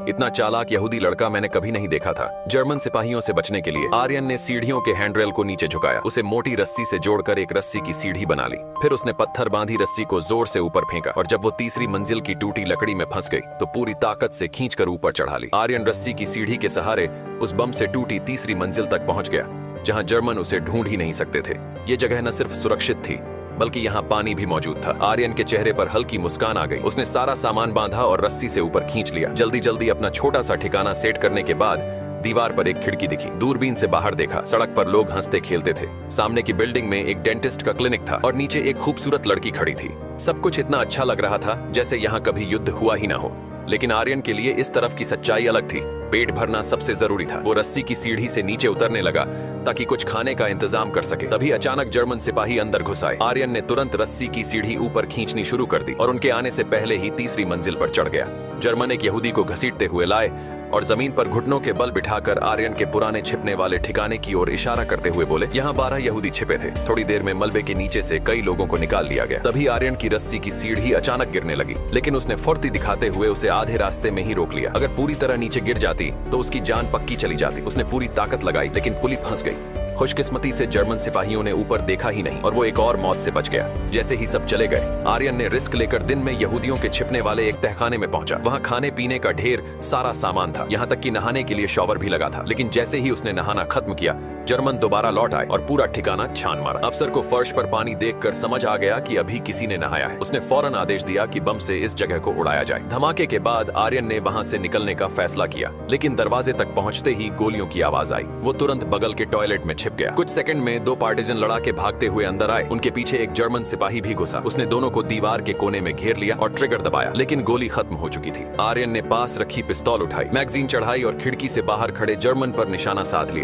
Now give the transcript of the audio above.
इतना चालाक यहूदी लड़का मैंने कभी नहीं देखा था। जर्मन सिपाहियों से बचने के लिए आर्यन ने सीढ़ियों के हैंडरेल को नीचे झुकाया, उसे मोटी रस्सी से जोड़कर एक रस्सी की सीढ़ी बना ली। फिर उसने पत्थर बांधी रस्सी को जोर से ऊपर फेंका और जब वो तीसरी मंजिल की टूटी लकड़ी में फंस गई तो पूरी ताकत से खींचकर ऊपर चढ़ा ली। आर्यन रस्सी की सीढ़ी के सहारे उस बम से टूटी तीसरी मंजिल तक पहुंच गया, जहां जर्मन उसे ढूंढ ही नहीं सकते थे। ये जगह न सिर्फ सुरक्षित थी बल्कि यहाँ पानी भी मौजूद था। आर्यन के चेहरे पर हल्की मुस्कान आ गई। उसने सारा सामान बांधा और रस्सी से ऊपर खींच लिया। जल्दी जल्दी अपना छोटा सा ठिकाना सेट करने के बाद दीवार पर एक खिड़की दिखी। दूरबीन से बाहर देखा, सड़क पर लोग हंसते खेलते थे। सामने की बिल्डिंग में एक डेंटिस्ट का क्लिनिक था और नीचे एक खूबसूरत लड़की खड़ी थी। सब कुछ इतना अच्छा लग रहा था जैसे यहाँ कभी युद्ध हुआ ही ना हो। लेकिन आर्यन के लिए इस तरफ की सच्चाई अलग थी। पेट भरना सबसे जरूरी था। वो रस्सी की सीढ़ी से नीचे उतरने लगा ताकि कुछ खाने का इंतजाम कर सके। तभी अचानक जर्मन सिपाही अंदर घुस आए। आर्यन ने तुरंत रस्सी की सीढ़ी ऊपर खींचनी शुरू कर दी और उनके आने से पहले ही तीसरी मंजिल पर चढ़ गया। जर्मन एक यहूदी को घसीटते हुए लाए और जमीन पर घुटनों के बल बिठाकर आर्यन के पुराने छिपने वाले ठिकाने की ओर इशारा करते हुए बोले, यहाँ 12 यहूदी छिपे थे। थोड़ी देर में मलबे के नीचे से कई लोगों को निकाल लिया गया। तभी आर्यन की रस्सी की सीढ़ी अचानक गिरने लगी, लेकिन उसने फुर्ती दिखाते हुए उसे आधे रास्ते में ही रोक लिया। अगर पूरी तरह नीचे गिर जाती तो उसकी जान पक्की चली जाती। उसने पूरी ताकत लगाई लेकिन पुली फंस गई। खुशकिस्मती से जर्मन सिपाहियों ने ऊपर देखा ही नहीं और वो एक और मौत से बच गया। जैसे ही सब चले गए, आर्यन ने रिस्क लेकर दिन में यहूदियों के छिपने वाले एक तहखाने में पहुंचा। वहां खाने पीने का ढेर सारा सामान था, यहाँ तक कि नहाने के लिए शॉवर भी लगा था। लेकिन जैसे ही उसने नहाना खत्म किया, जर्मन दोबारा लौट आए और पूरा ठिकाना छान मारा। अफसर को फर्श पर पानी देखकर समझ आ गया कि अभी किसी ने नहाया है। उसने फौरन आदेश दिया कि बम से इस जगह को उड़ाया जाए। धमाके के बाद आर्यन ने वहां से निकलने का फैसला किया, लेकिन दरवाजे तक पहुंचते ही गोलियों की आवाज आई। वो तुरंत बगल के टॉयलेट में छिप गया। कुछ सेकंड में 2 पार्टिजन लड़ा के भागते हुए अंदर आए। उनके पीछे एक जर्मन सिपाही भी घुसा। उसने दोनों को दीवार के कोने में घेर लिया और ट्रिगर दबाया, लेकिन गोली खत्म हो चुकी थी। आर्यन ने पास रखी पिस्तौल उठाई, मैगजीन चढ़ाई और खिड़की से बाहर खड़े जर्मन पर निशाना साध लिया।